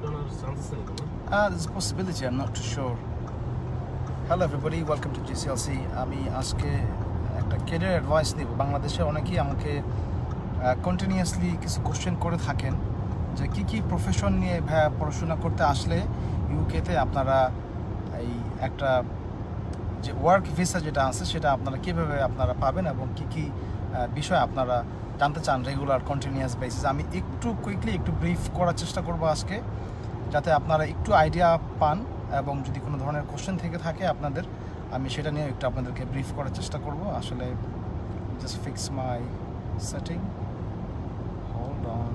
There's a possibility, I'm not too sure. Hello everybody, welcome to GCLC. আমি আজকে একটা career advice নিব। বাংলাদেশে অনেকেই আমাকে কন্টিনিউয়াসলি কিছু কোশ্চেন করে থাকেন যে কি প্রফেশন নিয়ে পড়াশোনা করতে আসলে ইউকেতে আপনারা এই একটা যে ওয়ার্ক ভিসা যেটা আছে সেটা আপনারা কীভাবে আপনারা পাবেন এবং কি বিষয় আপনারা জানতে চান রেগুলার কন্টিনিউয়াস বেসিস। আমি একটু কুইকলি একটু ব্রিফ করার চেষ্টা করব আজকে, যাতে আপনারা একটু আইডিয়া পান এবং যদি কোনো ধরনের কোশ্চেন থেকে থাকে আপনাদের, আমি সেটা নিয়ে একটু আপনাদেরকে ব্রিফ করার চেষ্টা করব। আসলে just fix my setting, hold on.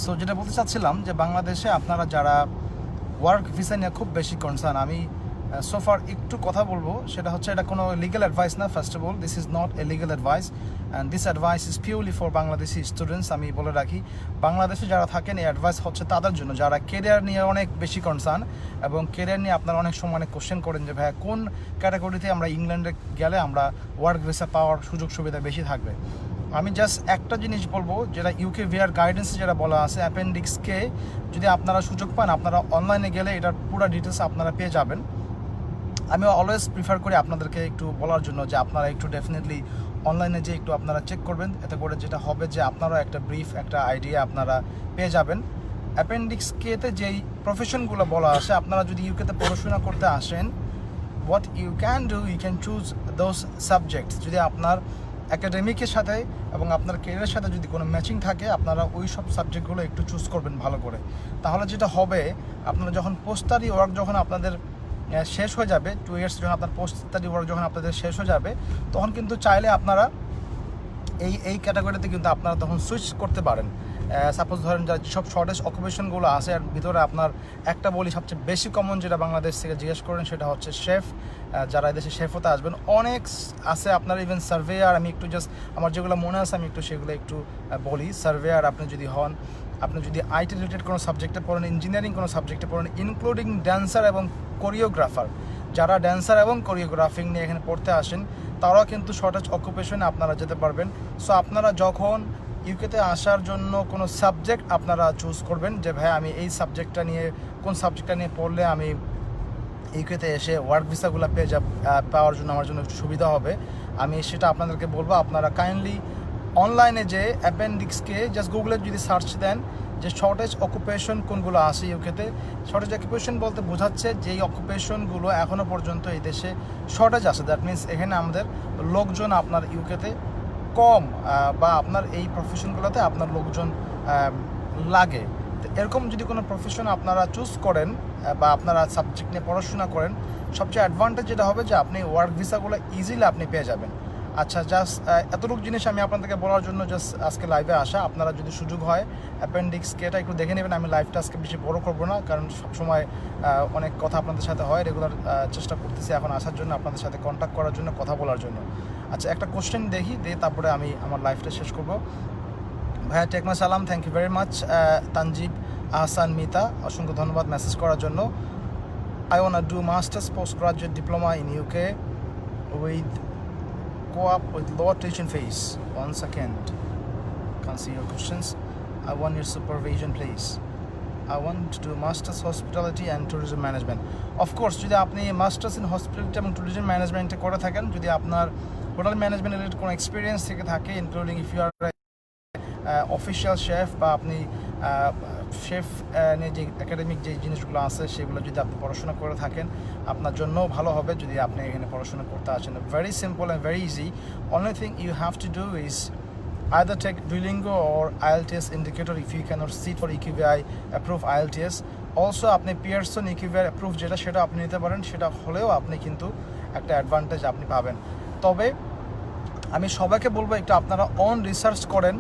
So যেটা বলতে চাচ্ছিলাম যে বাংলাদেশে আপনারা যারা ওয়ার্ক ভিসা নিয়ে খুব বেশি কনসার্ন, আমি সোফার একটু কথা বলবো, সেটা হচ্ছে এটা কোনো লিগাল অ্যাডভাইস না। First of all, this is not a legal advice and this advice is purely for Bangladeshi students. আমি বলে রাখি, বাংলাদেশে যারা থাকেন এই অ্যাডভাইস হচ্ছে তাদের জন্য যারা কেরিয়ার নিয়ে অনেক বেশি কনসার্ন এবং কেরিয়ার নিয়ে আপনারা অনেক সময় অনেক কোশ্চেন করেন যে ভাইয়া কোন ক্যাটাগরিতে আমরা ইংল্যান্ডে গেলে আমরা ওয়ার্ক ভিসা পাওয়ার সুযোগ সুবিধা বেশি থাকবে। আমি জাস্ট একটা জিনিস বলবো, যেটা ইউকে ভিআর গাইডেন্সে যেটা বলা আছে, অ্যাপেন্ডিক্সকে যদি আপনারা সুযোগ পান আপনারা অনলাইনে গেলে এটার পুরো ডিটেলস আপনারা পেয়ে যাবেন। আমি অলওয়েজ প্রিফার করি আপনাদেরকে একটু বলার জন্য যে আপনারা একটু ডেফিনেটলি অনলাইনে যে একটু আপনারা চেক করবেন, এতে করে যেটা হবে যে আপনারাও একটা ব্রিফ একটা আইডিয়া আপনারা পেয়ে যাবেন। অ্যাপেন্ডিক্স কেতে যেই প্রফেশনগুলো বলা আছে, আপনারা যদি ইউকেতে পড়াশোনা করতে আসেন, what you can do, you can choose those subjects. যদি আপনার অ্যাকাডেমিকের সাথে এবং আপনার কেরিয়ারের সাথে যদি কোনো ম্যাচিং থাকে, আপনারা ওই সব সাবজেক্টগুলো একটু চুজ করবেন ভালো করে। তাহলে যেটা হবে, আপনারা যখন পোস্ট স্টাডি ওয়ার্ক যখন আপনাদের শেষ হয়ে যাবে, 2 ইয়ার্স যখন আপনার পোস্ট স্টাডি ওয়ার্ক যখন আপনাদের শেষ হয়ে যাবে, তখন কিন্তু চাইলে আপনারা এই ক্যাটাগরিতে কিন্তু আপনারা তখন সুইচ করতে পারেন। সাপোজ ধরেন যারা যেসব শর্টেজ অকুপেশনগুলো আছে এর ভিতরে আপনার একটা বলি সবচেয়ে বেশি কমন যেটা বাংলাদেশ থেকে জিজ্ঞেস করেন সেটা হচ্ছে শেফ। যারা এদেশে শেফ হতে আসবেন অনেক আছে আপনার, ইভেন সার্ভেয়ার। আমি একটু জাস্ট আমার যেগুলো মনে আছে আমি একটু সেগুলো একটু বলি। সার্ভেয়ার আপনি যদি হন, আপনি যদি আইটি রিলেটেড কোনো সাবজেক্টে পড়েন, ইঞ্জিনিয়ারিং কোনো সাবজেক্টে পড়েন, ইনক্লুডিং ড্যান্সার এবং কোরিওগ্রাফার, যারা ড্যান্সার এবং কোরিওগ্রাফিং নিয়ে এখানে পড়তে আসেন তারাও কিন্তু শর্টেজ অকুপেশনে আপনারা যেতে পারবেন। সো আপনারা যখন ইউকেতে আসার জন্য কোনো সাবজেক্ট আপনারা চুজ করবেন যে ভাই আমি এই সাবজেক্টটা নিয়ে কোন সাবজেক্টটা নিয়ে পড়লে আমি ইউকেতে এসে ওয়ার্ক ভিসাগুলো পাওয়ার জন্য আমার জন্য একটু সুবিধা হবে, আমি সেটা আপনাদেরকে বলবো। আপনারা কাইন্ডলি অনলাইনে যে অ্যাপেন্ডিক্সকে জাস্ট গুগলে যদি সার্চ দেন যে শর্টেজ অকুপেশন কোনগুলো আছে ইউকেতে। শর্টেজ অকুপেশন বলতে বোঝাচ্ছে যেই অকুপেশনগুলো এখনও পর্যন্ত এই দেশে শর্টেজ আছে, দ্যাট মিনস এখানে আমাদের লোকজন আপনার ইউকেতে কম বা আপনার এই প্রফেশনগুলোতে আপনার লোকজন লাগে। তো এরকম যদি কোনো প্রফেশন আপনারা চুজ করেন বা আপনারা সাবজেক্ট নিয়ে পড়াশোনা করেন, সবচেয়ে অ্যাডভান্টেজ যেটা হবে যে আপনি ওয়ার্ক ভিসাগুলো ইজিলি আপনি পেয়ে যাবেন। আচ্ছা, জাস্ট এতটুকু জিনিস আমি আপনাদেরকে বলার জন্য জাস্ট আজকে লাইভে আসা। আপনারা যদি সুযোগ হয় অ্যাপেন্ডিক্সকে এটা একটু দেখে নেবেন। আমি লাইভটা আজকে বেশি বড় করবো না, কারণ সবসময় অনেক কথা আপনাদের সাথে হয়। রেগুলার চেষ্টা করতেছি এখন আসার জন্য, আপনাদের সাথে কন্ট্যাক্ট করার জন্য, কথা বলার জন্য। আচ্ছা, একটা কোশ্চেন দেখি, দিয়ে তারপরে আমি আমার লাইফটা শেষ করবো। ভাইয়া টেকমা সালাম, thank you very much. Tanjib Ahsan Mita, অসংখ্য ধন্যবাদ মেসেজ করার জন্য। I want to do master's postgraduate diploma in UK with co-op with lower tuition fees. 1 second, can't see your questions. I want your supervision please. I want to do master's hospitality and tourism management. Of course, যদি আপনি masters in hospitality এবং tourism ম্যানেজমেন্টে করে থাকেন, যদি আপনার hotel management related কোনো experience থেকে থাকে, including if you are official chef বা আপনি শেফ নিয়ে যে একাডেমিক যে জিনিসগুলো আছে সেগুলো যদি আপনি পড়াশোনা করে থাকেন, আপনার জন্যও ভালো হবে যদি আপনি এখানে পড়াশোনা করতে আসেন। Very simple and very easy. Only thing you have to do is either take Duolingo or IELTS indicator if you cannot sit for EQVI approved IELTS. Also আপনি Pearson EQVI approved যেটা সেটা আপনি নিতে পারেন, সেটা হলেও আপনি কিন্তু একটা অ্যাডভান্টেজ আপনি পাবেন। তবে আমি সবাইকে বলবো একটু আপনারা অন রিসার্চ করেন,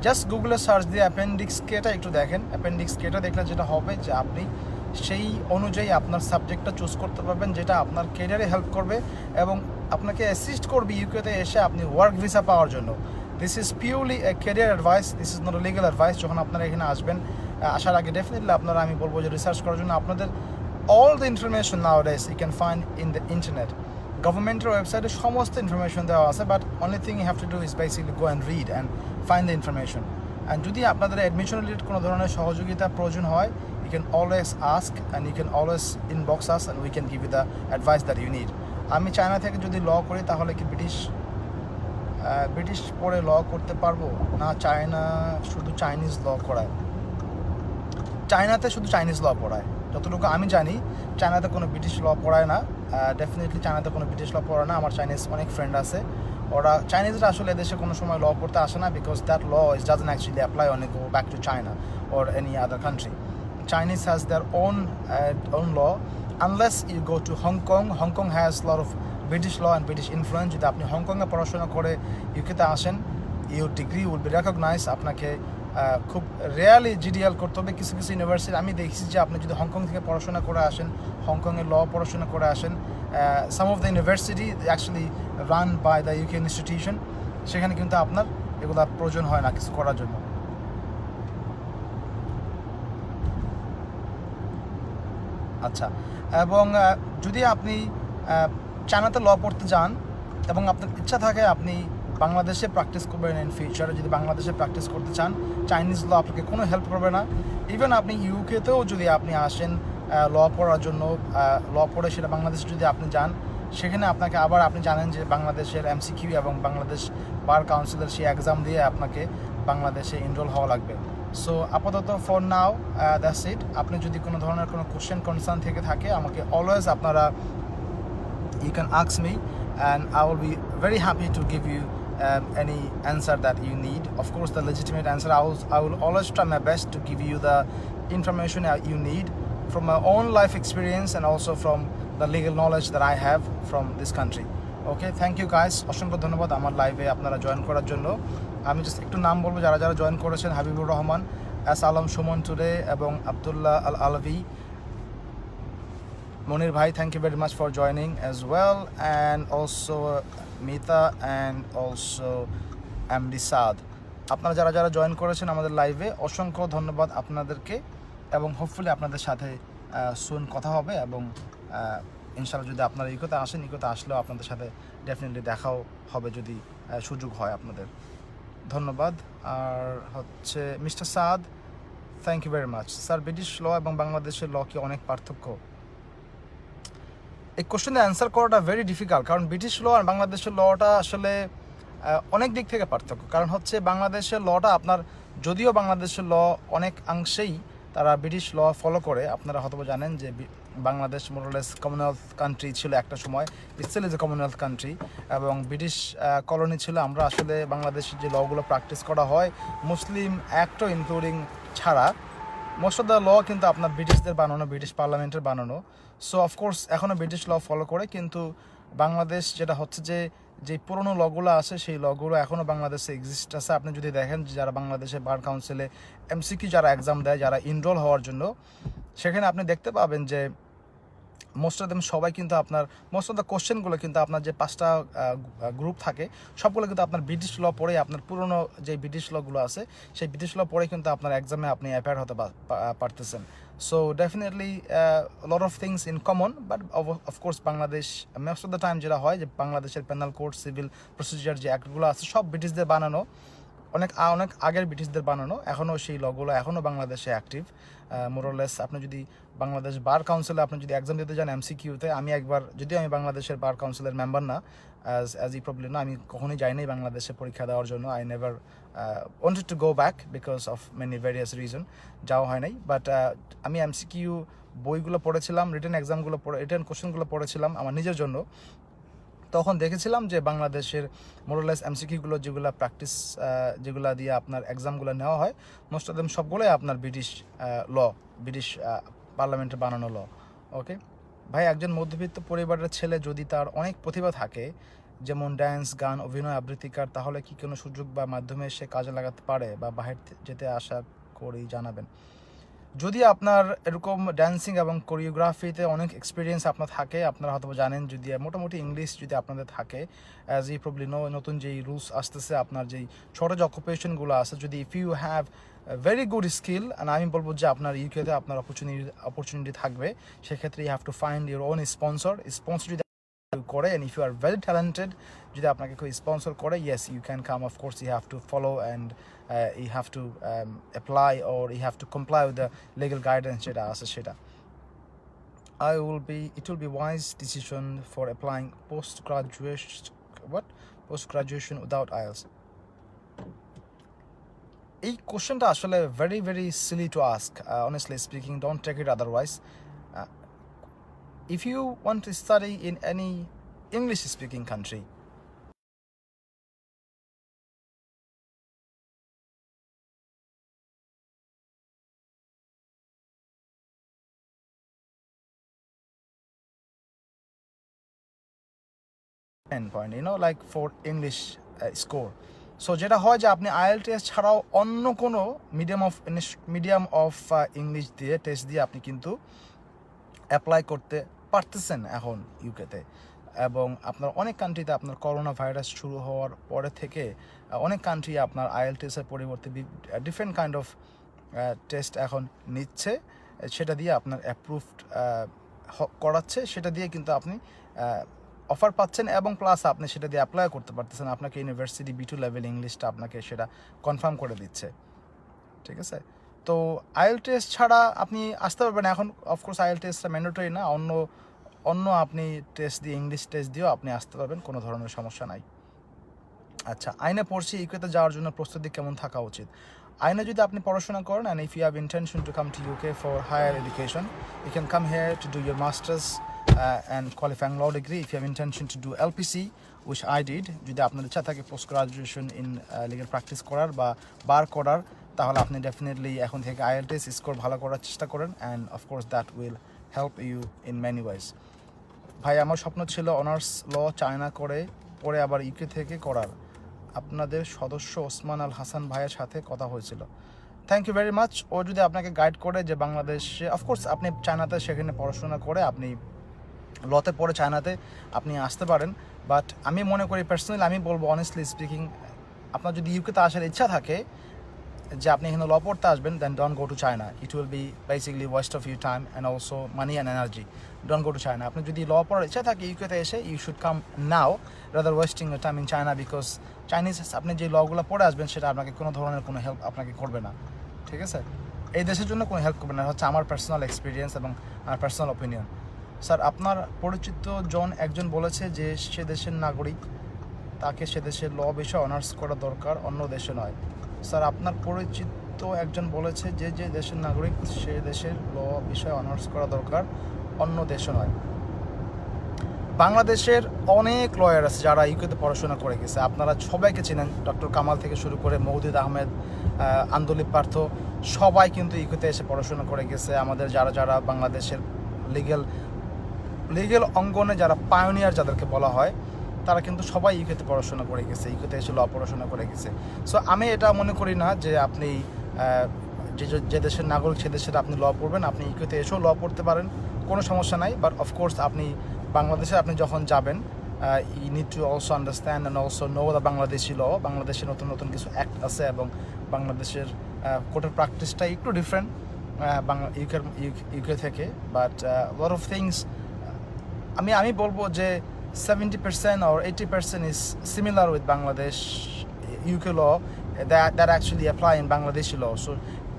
জাস্ট গুগলে সার্চ দিয়ে অ্যাপেন্ডিক্স কেটা একটু দেখেন। অ্যাপেন্ডিক্স কেটা দেখলে যেটা হবে যে আপনি সেই অনুযায়ী আপনার সাবজেক্টটা চুজ করতে পারবেন, যেটা আপনার কেরিয়ারে হেল্প করবে এবং আপনাকে অ্যাসিস্ট করবে ইউকেতে এসে আপনি ওয়ার্ক ভিসা পাওয়ার জন্য। This is purely A career advice, this is not a legal advice. যখন আপনারা এখানে আসবেন, আসার আগে ডেফিনেটলি আপনারা আমি বলবো যে রিসার্চ করার জন্য। আপনাদের all the information nowadays you can find in the internet. গভর্নমেন্টের ওয়েবসাইটে সমস্ত ইনফরমেশন দেওয়া আছে, but only thing you have to do is basically go and read and find the information. And যদি আপনাদের অ্যাডমিশন রিলেটেড কোনো ধরনের সহযোগিতা প্রয়োজন হয়, you can always ask and you can always inbox us and we can give you the advice that you need. আমি China থেকে যদি ল করি তাহলে কি ব্রিটিশ পড়ে ল করতে পারবো না? চায়না শুধু চাইনিজ ল করায়, চায়নাতে শুধু চাইনিজ ল পড়ায় যতটুকু আমি জানি। চায়নাতে কোনো ব্রিটিশ ল পড়ায় না, ডেফিনেটলি চায়নাতে কোনো ব্রিটিশ ল পড়ায় না। আমার চাইনিজ অনেক ফ্রেন্ড আছে, ওরা চাইনিজরা আসলে এদেশে কোনো সময় ল পড়তে আসে না, because that law is doesn't actually apply only go back to China or any other country. Chinese has their own law unless you go to Hong Kong. Hong Kong has a lot of British law and British influence. যদি আপনি হংকংয়ে পড়াশোনা করে ইউকেতে আসেন, your degree will be recognise. আপনাকে খুব rarely GDL করতে হবে। কিছু কিছু ইউনিভার্সিটি আমি দেখছি যে আপনি যদি হংকং থেকে পড়াশোনা করে আসেন, হংকংয়ের ল পড়াশোনা করে আসেন, some of the university actually run by the UK institution, সেখানে কিন্তু আপনার এগুলো প্রয়োজন হয় না কিছু করার জন্য। আচ্ছা, এবং যদি আপনি চায়নাতে ল পড়তে যান এবং আপনার ইচ্ছা থাকে আপনি বাংলাদেশে প্র্যাকটিস করবেন ইন ফিউচারে, যদি বাংলাদেশে প্র্যাকটিস করতে চান, চাইনিজ ল আপনাকে কোনো হেল্প করবে না। ইভেন আপনি ইউকেতেও যদি আপনি আসেন ল পড়ার জন্য, ল পড়ে সেটা বাংলাদেশে যদি আপনি যান, সেখানে আপনাকে আবার আপনি জানেন যে বাংলাদেশের এমসিকিউ এবং বাংলাদেশ বার কাউন্সিলের সেই এক্সাম দিয়ে আপনাকে বাংলাদেশে এনরোল হওয়া লাগবে। সো আপাতত ফর নাও দ্যাটস ইট। আপনি যদি কোনো ধরনের কোনো কোশ্চেন কনসার্ন থেকে থাকে, আমাকে অলওয়েজ আপনারা you can ask me and I will be very happy to give you any answer that you need. Of course, the legitimate answer. I will always try my best to give you the information you need from my own life experience and also from the legal knowledge that I have from this country. Okay, thank you guys. অসংখ্য ধন্যবাদ আমার লাইভে আপনারা join করার জন্য। আমি just একটু নাম বলবো যারা যারা জয়েন করেছেন: হাবিবুর রহমান, এস আলম সুমন টুডে, এবং Abdullah Al Alvi. Monir bhai, thank you very much for joining as well, and also Mita and also MD Saad. আপনারা যারা যারা জয়েন করেছেন আমাদের লাইভে, অসংখ্য ধন্যবাদ আপনাদেরকে, এবং হোপফুলি আপনাদের সাথে সুন কথা হবে, এবং ইনশাআল্লাহ যদি আপনারা ইকোতে আসেন, ইকোতে আসলেও আপনাদের সাথে ডেফিনেটলি দেখাও হবে যদি সুযোগ হয় আপনাদের। ধন্যবাদ। আর হচ্ছে mister Saad, thank you very much. Sir, British law এবং বাংলাদেশের ল কি অনেক পার্থক্য? এই কোশ্চেনে অ্যান্সার করাটা ভেরি ডিফিকাল্ট, কারণ ব্রিটিশ ল আর বাংলাদেশের লটা আসলে অনেক দিক থেকে পার্থক্য। কারণ হচ্ছে বাংলাদেশের লটা আপনার, যদিও বাংলাদেশের ল অনেকাংশেই তারা ব্রিটিশ ল ফলো করে, আপনারা হয়তো জানেন যে বাংলাদেশ মোরলেস কমনওয়েলথ কান্ট্রি ছিল একটা সময়, still is a commonwealth country, এবং ব্রিটিশ কলোনি ছিল। আমরা আসলে বাংলাদেশের যে লগুলো প্র্যাকটিস করা হয়, মুসলিম অ্যাক্টও ইনক্লুডিং ছাড়া, মোস্ট অফ দ্য ল কিন্তু আপনার ব্রিটিশদের বানানো, ব্রিটিশ পার্লামেন্টের বানানো। সো অফকোর্স এখনও ব্রিটিশ ল ফলো করে, কিন্তু বাংলাদেশ যেটা হচ্ছে যে পুরনো লগুলো আছে, সেই লগুলো এখনও বাংলাদেশে এক্সিস্ট আছে। আপনি যদি দেখেন যারা বাংলাদেশে বার কাউন্সিলে এমসিকিউ যারা এক্সাম দেয়, যারা এনরোল হওয়ার জন্য, সেখানে আপনি দেখতে পাবেন যে মোস্ট অফ দেম সবাই কিন্তু আপনার, মোস্ট অফ দ্য কোশ্চেনগুলো কিন্তু আপনার যে 5টা গ্রুপ থাকে, সবগুলো কিন্তু আপনার ব্রিটিশ ল পড়ে, আপনার পুরনো যে ব্রিটিশ লগুলো আছে সেই ব্রিটিশ ল পড়ে কিন্তু আপনার এক্সামে আপনি অ্যাপিয়ার হতে পারতেছেন। So definitely lot of things in common, but of course Bangladesh most of the time যেটা হয় যে বাংলাদেশের পেনাল কোড, সিভিল প্রসিজার যে অ্যাক্টগুলো আছে, সব ব্রিটিশদের বানানো, অনেক আগের ব্রিটিশদের বানানো। এখনও সেই লগুলো এখনও বাংলাদেশে অ্যাক্টিভ মোরলেস। আপনি যদি বাংলাদেশ বার কাউন্সিলে আপনি যদি এক্সাম দিতে যান এমসিকিউতে, আমি একবার, যদিও আমি বাংলাদেশের বার কাউন্সিলের মেম্বার না, অ্যাজ ই প্রবলেম না, আমি কখনোই যাইনি বাংলাদেশে পরীক্ষা দেওয়ার জন্য। I never wanted to go back because of many various reason, যাওয়া হয় নাই। বাট আমি এমসিকিউ বইগুলো পড়েছিলাম, রিটেন কোশ্চেনগুলো পড়েছিলাম আমার নিজের জন্য। তখন দেখেছিলাম যে বাংলাদেশের মোরলেস এমসিকিউগুলো যেগুলো প্র্যাকটিস, যেগুলো দিয়ে আপনার এক্সামগুলো নেওয়া হয়, মোস্ট অফ দেম সবগুলোই আপনার ব্রিটিশ ল, ব্রিটিশ পার্লামেন্টের বানানো ল। ওকে ভাই, একজন মধ্যবিত্ত পরিবারের ছেলে যদি তার অনেক প্রতিভা থাকে, যেমন ড্যান্স, গান, অভিনয়, আবৃত্তিকার, তাহলে কি কোনো সুযোগ বা মাধ্যমে সে কাজে লাগাতে পারে বা বাহির যেতে আশা করি জানাবেন। যদি আপনার এরকম ড্যান্সিং এবং কোরিওগ্রাফিতে অনেক এক্সপিরিয়েন্স আপনার থাকে, আপনারা হয়তো জানেন, যদি মোটামুটি ইংলিশ যদি আপনাদের থাকে, অ্যাজ ই প্রবলি নতুন যেই রুলস আসতেছে, আপনার যেই ছোটো যে অকুপেশনগুলো আছে, যদি if you have very good skill, and আমি বলবো যে আপনার ইউকেতে আপনার অপরচুনিটি থাকবে, সেক্ষেত্রে you have to find your own sponsor যদি করে, and if you are very talented, যদি আপনাকে কেউ স্পন্সর করে, yes you can come. Of course you have to follow and you have to apply or you have to comply with the legal guidance যেটা আছে সেটা. It will be wise decision for applying post-graduation without IELTS. এই কোশ্চেনটা আসলে very very silly to ask, honestly speaking. Don't take it otherwise. If you want to study in any English speaking country, point, like for English score. So যেটা হয় যে আপনি IELTS ছাড়াও অন্য কোনো মিডিয়াম অফ ইংলিশ দিয়ে test দিয়ে আপনি কিন্তু অ্যাপ্লাই করতে পারতেছেন এখন ইউকেতে। এবং আপনার অনেক কান্ট্রিতে আপনার করোনা ভাইরাস শুরু হওয়ার পরে থেকে অনেক কান্ট্রি আপনার IELTS-এর পরিবর্তে ডিফারেন্ট কাইন্ড অফ টেস্ট এখন নিচ্ছে, সেটা দিয়ে আপনার অ্যাপ্রুভড করাচ্ছে, সেটা দিয়ে কিন্তু আপনি অফার পাচ্ছেন এবং প্লাস আপনি সেটা দিয়ে অ্যাপ্লাই করতে পারতেছেন। আপনাকে ইউনিভার্সিটি B2 লেভেল ইংলিশটা আপনাকে সেটা কনফার্ম করে দিচ্ছে, ঠিক আছে। তো IELTS ছাড়া আপনি আসতে পারবেন এখন। অফকোর্স IELTS-টা ম্যান্ডেটরি না, অন্য আপনি টেস্ট দিয়ে ইংলিশ টেস্ট দিয়েও আপনি আসতে পারবেন, কোনো ধরনের সমস্যা নাই। আচ্ছা, আইনে পড়ছি, ইউকেতে যাওয়ার জন্য প্রস্তুতি কেমন থাকা উচিত? আইনে যদি আপনি পড়াশোনা করেন and if you have intention to come to UK for higher education, you can come here to do your masters and qualifying law degree. If you have intention to do LPC, which I did, যদি আপনার ইচ্ছা থাকে post graduation in legal practice করার বা বার করার, তাহলে আপনি definitely এখন থেকে IELTS স্কোর ভালো করার চেষ্টা করেন, and of course that will help you in many ways. ভাই, আমার স্বপ্ন ছিল অনার্স ল চায়না করে পরে আবার ইউকে থেকে করার। আপনাদের সদস্য ওসমান আল হাসান ভাইয়ের সাথে কথা হয়েছিল। Thank you very much. ও যদি আপনাকে গাইড করে যে বাংলাদেশে, অফকোর্স আপনি চায়নাতে সেখানে পড়াশোনা করে আপনি লতে পড়ে চায়নাতে আপনি আসতে পারেন, বাট আমি মনে করি পার্সোনালি, আমি বলবো অনেস্টলি স্পিকিং, আপনার যদি ইউকেতে আসার ইচ্ছা থাকে যে আপনি এখানে ল পড়তে আসবেন, then don't go to China. It will be basically waste of your time and also money and energy. Don't go to China. আপনি যদি ল পড়ার ইচ্ছা থাকে ইউকেতে এসে, you should come now rather wasting your time in China, because Chinese আপনি যে লগুলো পড়ে আসবেন সেটা আপনাকে কোনো ধরনের কোনো হেল্প আপনাকে করবে না, ঠিক আছে। এই দেশের জন্য কোনো হেল্প করবে না, হচ্ছে আমার পার্সোনাল এক্সপিরিয়েন্স এবং আমার পার্সোনাল অপিনিয়ন। স্যার, আপনার পরিচিত একজন বলেছে যে সে দেশের নাগরিক, তাকে সে দেশের ল বিষয়ে অনার্স করা দরকার, অন্য দেশে নয়। স্যার, আপনার পরিচিত একজন বলেছে যে দেশের নাগরিক সে দেশের ল বিষয়ে অনার্স করা দরকার, অন্য দেশে নয়। বাংলাদেশের অনেক লয়ার আছে যারা ইউকেতে পড়াশোনা করে গেছে, আপনারা সবাইকে চেনেন, ডক্টর কামাল থেকে শুরু করে মওদুদ আহমেদ, আন্দোলিপ পার্থ, সবাই কিন্তু ইউকেতে এসে পড়াশোনা করে গেছে। আমাদের যারা বাংলাদেশের লিগেল অঙ্গনে যারা পায়োনিয়ার যাদেরকে বলা হয়, তারা কিন্তু সবাই ইউকেতে পড়াশোনা করে গেছে, ইউকেতে এসে ল পড়াশোনা করে গেছে। সো আমি এটা মনে করি না যে আপনি যে দেশের নাগরিক সে দেশের আপনি ল পড়বেন, আপনি ইউকেতে এসেও ল পড়তে পারেন, কোনো সমস্যা নাই। বাট অফকোর্স আপনি বাংলাদেশে আপনি যখন যাবেন, you need to also understand and also know the Bangladeshi law. বাংলাদেশে নতুন নতুন কিছু অ্যাক্ট আছে এবং বাংলাদেশের কোর্টের প্র্যাকটিসটা একটু ডিফারেন্ট ইউকে থেকে। বাট লট অফ থিংস আমি বলবো যে 70% or 80% is similar with Bangladesh UK law that actually apply in Bangladeshi law. So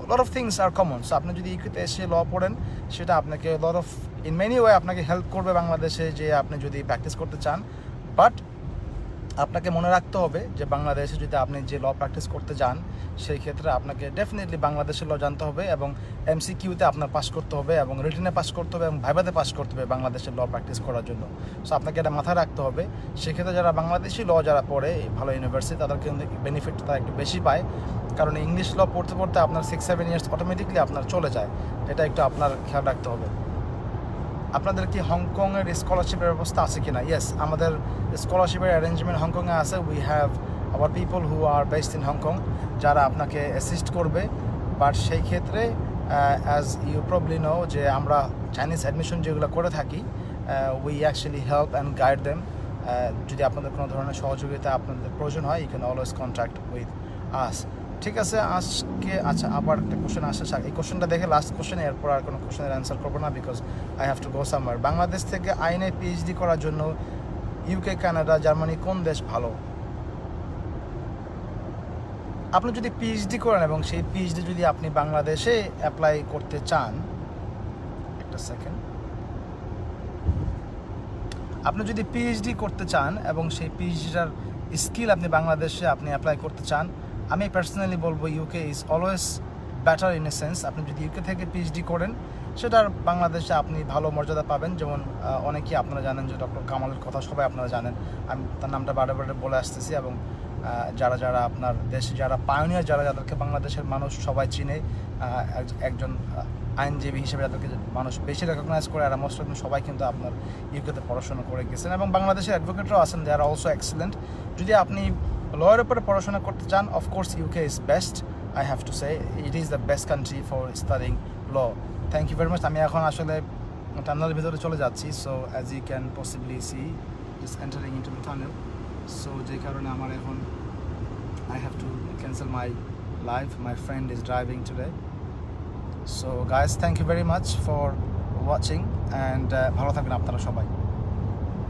a lot of things are common. So আপনি যদি ইউকেতে এসে ল পড়েন, সেটা আপনাকে lot of in many way আপনাকে হেল্প করবে বাংলাদেশে যে আপনি যদি প্র্যাকটিস করতে চান। বাট আপনাকে মনে রাখতে হবে যে বাংলাদেশে যদি আপনি যে ল প্র্যাকটিস করতে যান, সেই ক্ষেত্রে আপনাকে ডেফিনেটলি বাংলাদেশের ল জানতে হবে এবং MCQতে আপনার পাস করতে হবে এবং রিটেনে পাস করতে হবে এবং ভাইভাতে পাস করতে হবে বাংলাদেশের ল প্র্যাকটিস করার জন্য। সো আপনাকে এটা মাথায় রাখতে হবে। সেক্ষেত্রে যারা বাংলাদেশি ল যারা পড়ে ভালো ইউনিভার্সিটি, তাদের কিন্তু বেনিফিট তারা একটু বেশি পায়, কারণ ইংলিশ ল পড়তে পড়তে আপনার 6-7 ইয়ার্স অটোমেটিকলি আপনার চলে যায়। এটা একটু আপনার খেয়াল রাখতে হবে। আপনাদের কি হংকংয়ের স্কলারশিপের ব্যবস্থা আছে কিনা? ইয়েস, আমাদের স্কলারশিপের অ্যারেঞ্জমেন্ট হংকংয়ে আছে। We have our people who are based in Hong, যারা আপনাকে অ্যাসিস্ট করবে। বাট সেই ক্ষেত্রে অ্যাজ ইউ প্রবলি নো যে আমরা চাইনিজ অ্যাডমিশন যেগুলো করে থাকি, we actually help and guide them. যদি আপনাদের কোনো ধরনের সহযোগিতা আপনাদের প্রয়োজন হয়, you can always contact with us. ঠিক আছে, আজকে আচ্ছা আবার একটা কোশ্চেন আসে, এই কোশ্চেনটা দেখে লাস্ট কোশ্চেন, এরপর আর কোনো কোশ্চেনের অ্যান্সার করবো না, because I have to go somewhere. Bangladesh থেকে আইনে PhD করার জন্য ইউকে, কানাডা, জার্মানি কোন দেশ ভালো? আপনি যদি পিএইচডি করেন এবং সেই পিএইচডি যদি আপনি বাংলাদেশে অ্যাপ্লাই করতে চান, একটা সেকেন্ড, আপনি যদি পিএইচডি করতে চান এবং সেই পিএইচডিটার স্কিল আপনি বাংলাদেশে আপনি অ্যাপ্লাই করতে চান, আমি পার্সোনালি বলবো UK is always better in a sense. আপনি যদি ইউকে থেকে পিএইচডি করেন সেটার বাংলাদেশে আপনি ভালো মর্যাদা পাবেন। যেমন অনেকেই আপনারা জানেন যে ডক্টর কামালের কথা সবাই আপনারা জানেন, আমি তার নামটা বারে বারে বলে আসতেছি। এবং যারা যারা আপনার দেশে যারা পায়োনিয়ার, যাদেরকে বাংলাদেশের মানুষ সবাই চিনে, একজন আইনজীবী হিসেবে যাদেরকে মানুষ বেশি রেকগনাইজ করে, আর মোস্ট অফ সবাই কিন্তু আপনার ইউকেতে পড়াশোনা করে গেছেন। এবং বাংলাদেশের অ্যাডভোকেটরাও আছেন, দে আর অলসো এক্সেলেন্ট। যদি আপনি লয়ের উপরে পড়াশোনা করতে চান, of course UK is best. I have to say it is the best country for studying law. Thank you very much. আমি এখন আসলে টানেলের ভিতরে চলে যাচ্ছি, so as you can possibly see just entering into the tunnel. So যে কারণে আমার এখন I have to cancel my live. My friend is driving today. So guys, thank you very much for watching and ভালো থাকবেন আপনারা সবাই।